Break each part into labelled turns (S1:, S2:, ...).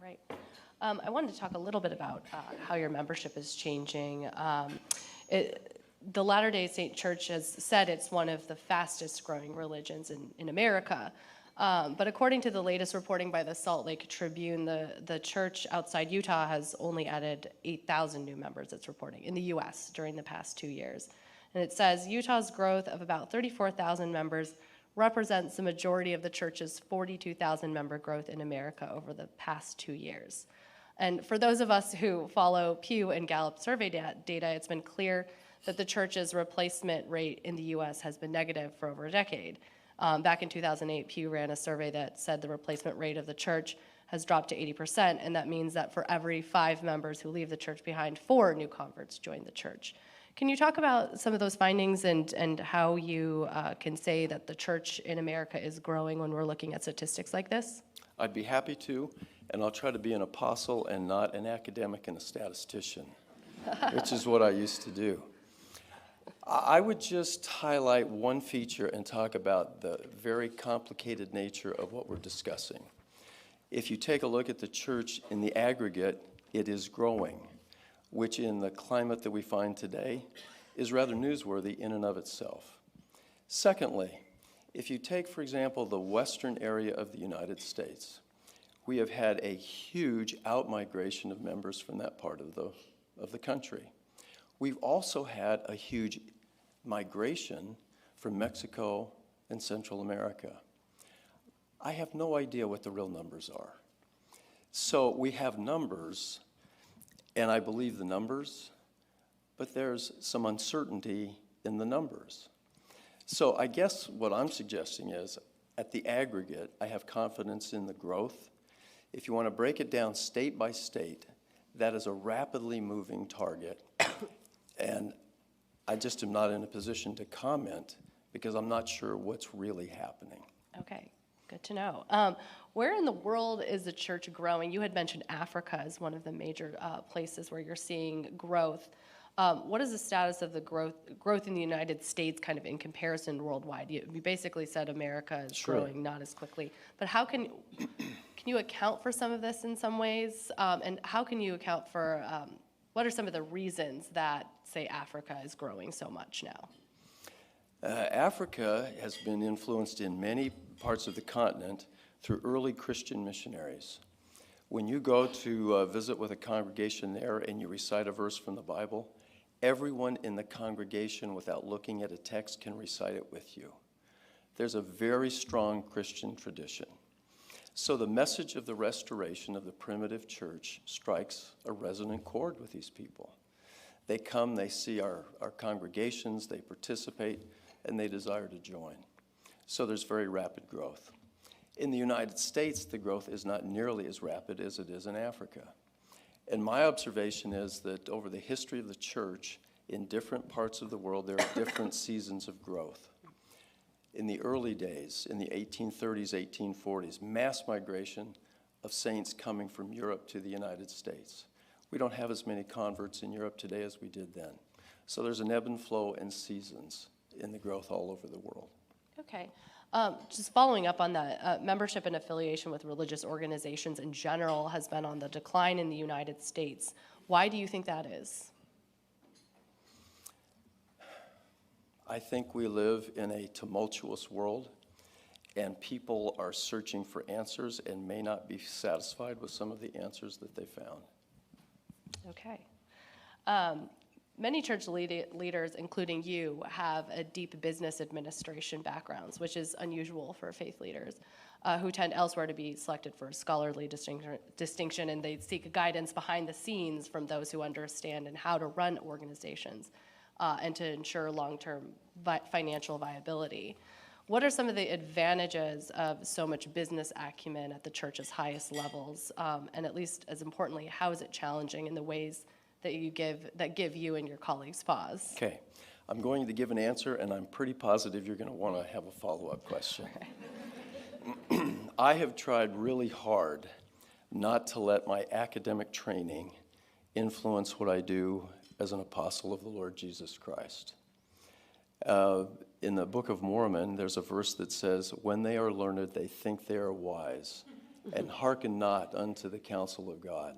S1: Great. I wanted to talk a little bit about how your membership is changing. The Latter-day Saint Church has said it's one of the fastest growing religions in America. But according to the latest reporting by the Salt Lake Tribune, the church outside Utah has only added 8,000 new members, it's reporting, in the U.S. during the past 2 years. And it says Utah's growth of about 34,000 members represents the majority of the church's 42,000 member growth in America over the past 2 years. And for those of us who follow Pew and Gallup survey data, it's been clear that the church's replacement rate in the U.S. has been negative for over a decade. Back in 2008, Pew ran a survey that said the replacement rate of the church has dropped to 80%, and that means that for every 5 members who leave the church behind, 4 new converts join the church. Can you talk about some of those findings and how you can say that the church in America is growing when we're looking at statistics like this?
S2: I'd be happy to, and I'll try to be an apostle and not an academic and a statistician, which is what I used to do. I would just highlight one feature and talk about the very complicated nature of what we're discussing. If you take a look at the church in the aggregate, it is growing, which in the climate that we find today is rather newsworthy in and of itself. Secondly, if you take, for example, the western area of the United States, we have had a huge outmigration of members from that part of the country. We've also had a huge migration from Mexico and Central America. I have no idea what the real numbers are. So we have numbers, and I believe the numbers, but there's some uncertainty in the numbers. So I guess what I'm suggesting is, at the aggregate, I have confidence in the growth. If you want to break it down state by state, that is a rapidly moving target, and I just am not in a position to comment because I'm not sure what's really happening.
S1: Okay, good to know. Where in the world is the church growing? You had mentioned Africa as one of the major places where you're seeing growth. What is the status of the growth in the United States kind of in comparison worldwide? You basically said America is growing not as quickly, but how can you account for some of this in some ways? And how can you account for, what are some of the reasons that, say, Africa is growing so much now?
S2: Africa has been influenced in many parts of the continent through early Christian missionaries. When you go to visit with a congregation there and you recite a verse from the Bible, everyone in the congregation, without looking at a text, can recite it with you. There's a very strong Christian tradition. So the message of the restoration of the primitive church strikes a resonant chord with these people. They come, they see our congregations, they participate, and they desire to join. So there's very rapid growth. In the United States, the growth is not nearly as rapid as it is in Africa. And my observation is that over the history of the church, in different parts of the world, there are different seasons of growth. In the early days, in the 1830s, 1840s, mass migration of saints coming from Europe to the United States. We don't have as many converts in Europe today as we did then. So there's an ebb and flow and seasons in the growth all over the world.
S1: Okay. Just following up on that, membership and affiliation with religious organizations in general has been on the decline in the United States. Why do you think that is?
S2: I think we live in a tumultuous world, and people are searching for answers and may not be satisfied with some of the answers that they found.
S1: Okay. Many church leaders, including you, have a deep business administration backgrounds, which is unusual for faith leaders who tend elsewhere to be selected for scholarly distinction, and they seek guidance behind the scenes from those who understand and how to run organizations and to ensure long-term financial viability. What are some of the advantages of so much business acumen at the church's highest levels? And at least as importantly, how is it challenging in the ways that give you and your colleagues pause?
S2: Okay, I'm going to give an answer, and I'm pretty positive you're going to want to have a follow-up question. Okay. I have tried really hard not to let my academic training influence what I do as an apostle of the Lord Jesus Christ. In the Book of Mormon, there's a verse that says, "When they are learned, they think they are wise. and hearken not unto the counsel of God.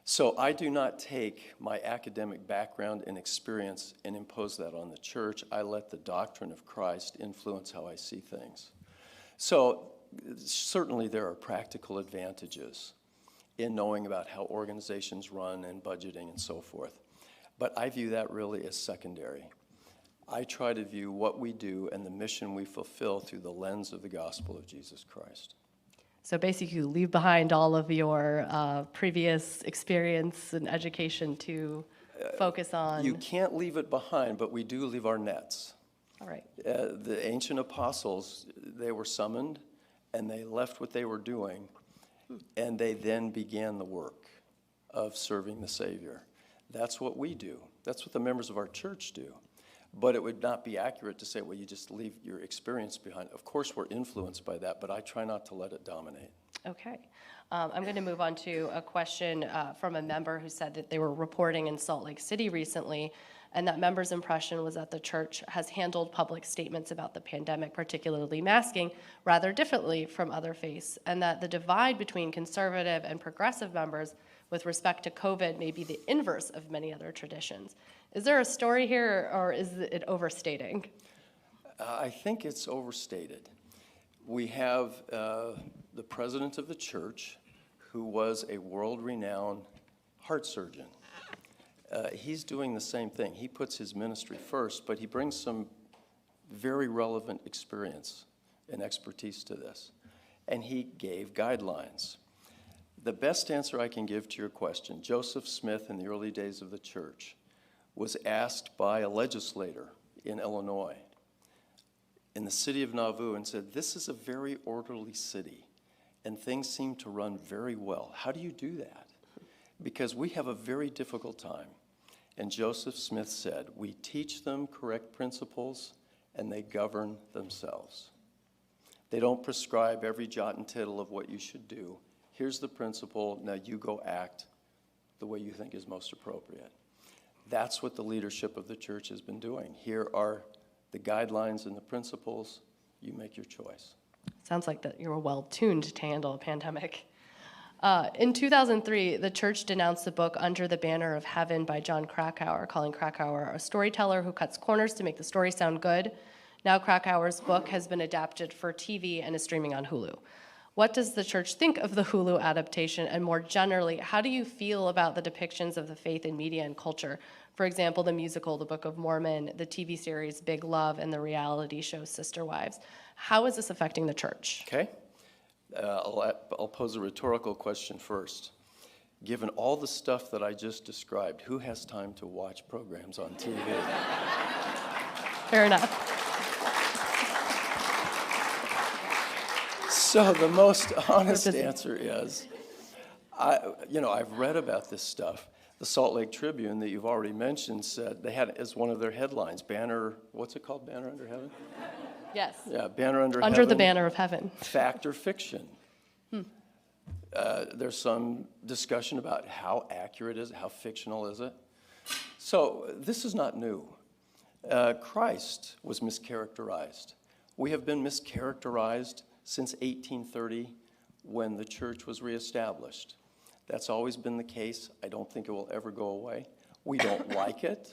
S2: So I do not take my academic background and experience and impose that on the church. I let the doctrine of Christ influence how I see things. So certainly there are practical advantages in knowing about how organizations run and budgeting and so forth. But I view that really as secondary. I try to view what we do and the mission we fulfill through the lens of the gospel of Jesus Christ.
S1: So basically, you leave behind all of your previous experience and education to focus on.
S2: You can't leave it behind, but we do leave our nets.
S1: All right.
S2: The ancient apostles, they were summoned, and they left what they were doing, and they then began the work of serving the Savior. That's what we do. That's what the members of our church do. But it would not be accurate to say, well, you just leave your experience behind. Of course, we're influenced by that, but I try not to let it dominate.
S1: Okay. I'm going to move on to a question from a member who said that they were reporting in Salt Lake City recently, and that member's impression was that the church has handled public statements about the pandemic, particularly masking, rather differently from other faiths, and that the divide between conservative and progressive members with respect to COVID may be the inverse of many other traditions. Is there a story here, or is it overstating?
S2: I think it's overstated. We have the president of the church, who was a world-renowned heart surgeon. He's doing the same thing. He puts his ministry first, but he brings some very relevant experience and expertise to this. And he gave guidelines. The best answer I can give to your question, Joseph Smith in the early days of the church was asked by a legislator in Illinois, in the city of Nauvoo, and said, this is a very orderly city, and things seem to run very well. How do you do that? Because we have a very difficult time. And Joseph Smith said, we teach them correct principles, and they govern themselves. They don't prescribe every jot and tittle of what you should do. Here's the principle, now you go act the way you think is most appropriate. That's what the leadership of the church has been doing. Here are the guidelines and the principles. You make your choice.
S1: Sounds like that you were well tuned to handle a pandemic. In 2003, the church denounced the book Under the Banner of Heaven by John Krakauer, calling Krakauer a storyteller who cuts corners to make the story sound good. Now Krakauer's book has been adapted for TV and is streaming on Hulu. What does the church think of the Hulu adaptation? And more generally, how do you feel about the depictions of the faith in media and culture? For example, the musical The Book of Mormon, the TV series Big Love, and the reality show Sister Wives. How is this affecting the church?
S2: Okay. I'll pose a rhetorical question first. Given all the stuff that I just described, who has time to watch programs on TV?
S1: Fair enough.
S2: So the most honest answer is, I've read about this stuff. The Salt Lake Tribune that you've already mentioned said they had as one of their headlines, Banner, what's it called, Banner Under Heaven?
S1: Yes.
S2: Yeah, Banner Under Heaven.
S1: Under the Banner of Heaven.
S2: Fact or fiction? There's some discussion about how accurate is it, how fictional is it? So this is not new. Christ was mischaracterized. We have been mischaracterized since 1830 when the church was reestablished. That's always been the case. I don't think it will ever go away. We don't like it,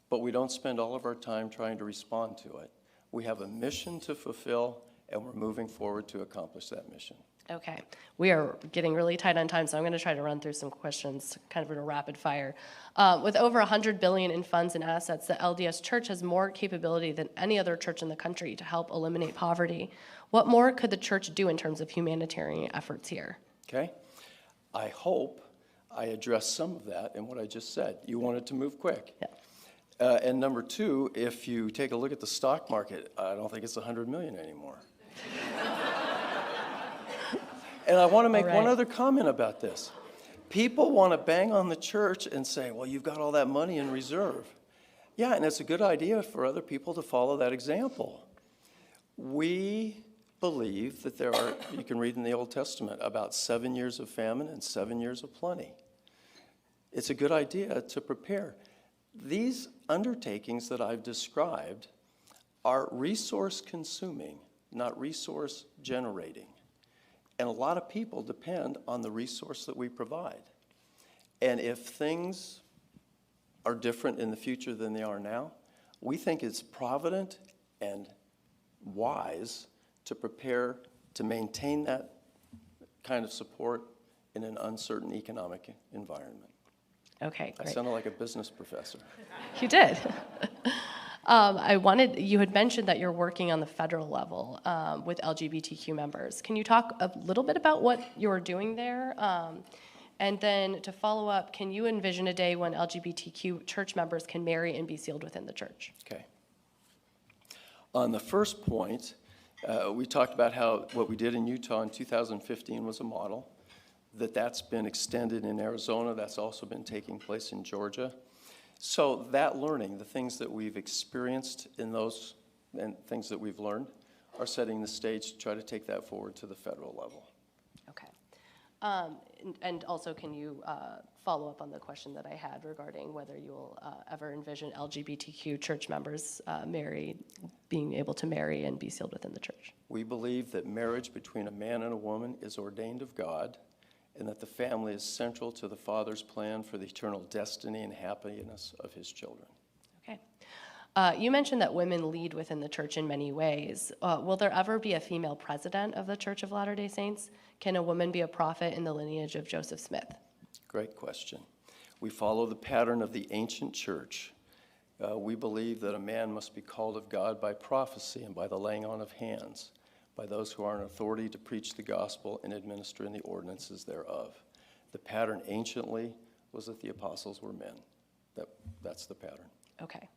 S2: but we don't spend all of our time trying to respond to it. We have a mission to fulfill, and we're moving forward to accomplish that mission.
S1: Okay. We are getting really tight on time, so I'm going to try to run through some questions kind of in a rapid fire. With over $100 billion in funds and assets, the LDS Church has more capability than any other church in the country to help eliminate poverty. What more could the church do in terms of humanitarian efforts here?
S2: Okay. I hope I addressed some of that in what I just said. You wanted to move quick.
S1: Yeah.
S2: And number two, if you take a look at the stock market, I don't think it's 100 million anymore. And I want to make one other comment about this. People want to bang on the church and say, well, you've got all that money in reserve. Yeah, and it's a good idea for other people to follow that example. We believe that there are, you can read in the Old Testament, about 7 years of famine and 7 years of plenty. It's a good idea to prepare. These undertakings that I've described are resource consuming, not resource generating. And a lot of people depend on the resource that we provide. And if things are different in the future than they are now, we think it's provident and wise to prepare to maintain that kind of support in an uncertain economic environment.
S1: Okay,
S2: I
S1: great.
S2: sounded like a business professor.
S1: You did. You had mentioned that you're working on the federal level with LGBTQ members. Can you talk a little bit about what you're doing there? And then to follow up, can you envision a day when LGBTQ church members can marry and be sealed within the church?
S2: Okay. On the first point, we talked about how what we did in Utah in 2015 was a model, that's been extended in Arizona, that's also been taking place in Georgia. So that learning, the things that we've experienced in those and things that we've learned, are setting the stage to try to take that forward to the federal level.
S1: Okay. And also, can you follow up on the question that I had regarding whether you'll ever envision LGBTQ church members being able to marry and be sealed within the church?
S2: We believe that marriage between a man and a woman is ordained of God, and that the family is central to the Father's plan for the eternal destiny and happiness of his children.
S1: Okay. You mentioned that women lead within the church in many ways. Will there ever be a female president of the Church of Latter-day Saints? Can a woman be a prophet in the lineage of Joseph Smith?
S2: Great question. We follow the pattern of the ancient church. We believe that a man must be called of God by prophecy and by the laying on of hands, by those who are in authority to preach the gospel and administer in the ordinances thereof. The pattern anciently was that the apostles were men. That's the pattern.
S1: Okay.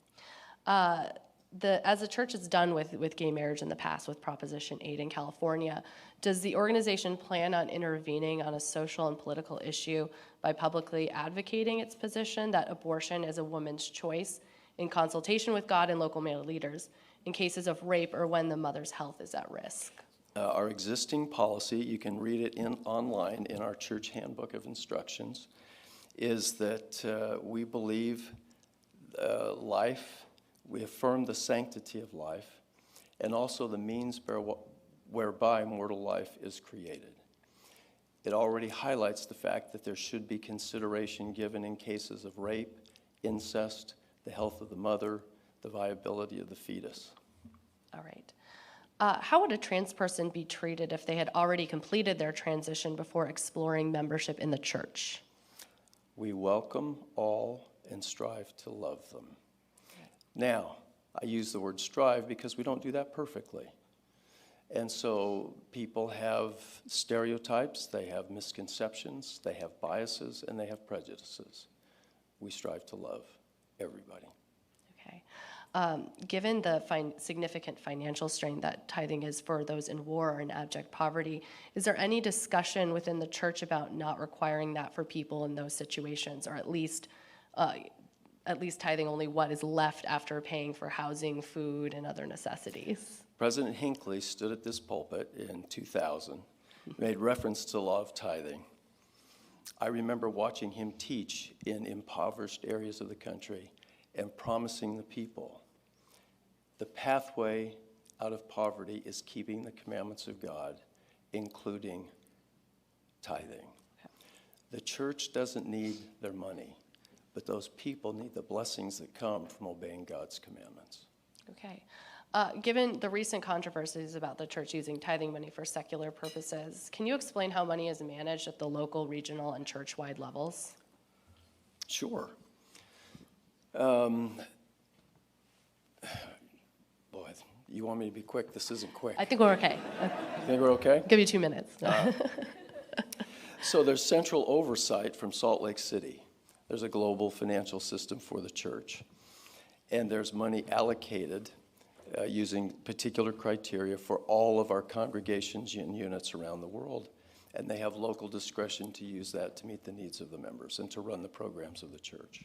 S1: As the church has done with gay marriage in the past with Proposition 8 in California, does the organization plan on intervening on a social and political issue by publicly advocating its position that abortion is a woman's choice in consultation with God and local male leaders in cases of rape or when the mother's health is at risk?
S2: Our existing policy, you can read it online in our church handbook of instructions, is that we believe life, we affirm the sanctity of life, and also the means whereby mortal life is created. It already highlights the fact that there should be consideration given in cases of rape, incest, the health of the mother, the viability of the fetus.
S1: All right. How would a trans person be treated if they had already completed their transition before exploring membership in the church?
S2: We welcome all and strive to love them. Now, I use the word strive because we don't do that perfectly. And so people have stereotypes, they have misconceptions, they have biases, and they have prejudices. We strive to love everybody.
S1: Okay. Given the significant financial strain that tithing is for those in war or in abject poverty, is there any discussion within the church about not requiring that for people in those situations, or at least tithing only what is left after paying for housing, food, and other necessities?
S2: President Hinckley stood at this pulpit in 2000, made reference to the law of tithing. I remember watching him teach in impoverished areas of the country and promising the people the pathway out of poverty is keeping the commandments of God, including tithing. Okay. The church doesn't need their money, but those people need the blessings that come from obeying God's commandments.
S1: Okay. Given the recent controversies about the church using tithing money for secular purposes, can you explain how money is managed at the local, regional, and church-wide levels?
S2: Sure. Boy, you want me to be quick? This isn't quick.
S1: I think we're okay.
S2: You think we're okay?
S1: Give you 2 minutes.
S2: So there's central oversight from Salt Lake City. There's a global financial system for the church. And there's money allocated using particular criteria for all of our congregations and units around the world. And they have local discretion to use that to meet the needs of the members and to run the programs of the church.